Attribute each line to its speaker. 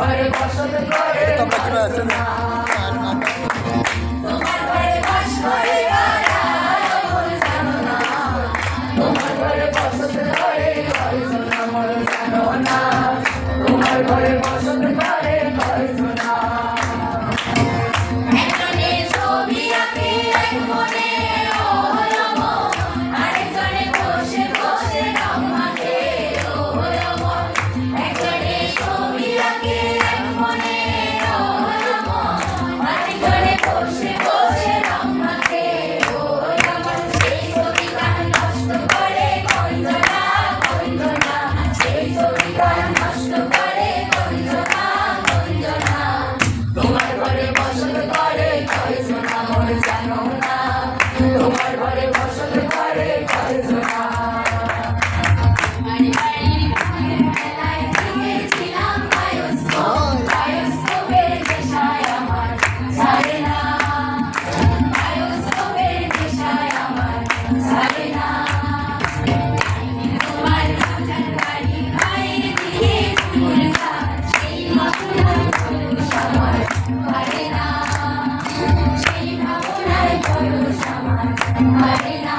Speaker 1: ঘরে বসত করে না তোমার ঘরে বাস করে কারা মন জানো না তোমার ঘরে বসত করে না মন জানো না তোমার ঘরে বসত করে না একজনে ছবি আঁকে এক মনে ও হলম আরেকজনে বসে বসে রং মাখে ও হলম একজনে ছবি আঁকে এক মনে ও হলম আরেকজনে বসে বসে রং মাখে ও হলম সেই ছবি গান নষ্ট করে কঞ্জনা কঞ্জনা সেই ছবি গান নষ্ট করে কঞ্জনা কঞ্জনা তোমার ঘরে বসত করে কয়জনা মন জানো না তোমার ঘরে বসত করে কয়জনা দেখেছিলাম বায়োস্কোপের নেশায় আমার ছাড়ে না বায়োস্কোপের নেশায় আমার ছাড়ে না তোমার রাজার বাড়ি মায়ের দিকে চুল সেই মাথা আমার পারে না সেই ভাবনায় পরশ আমার পারে না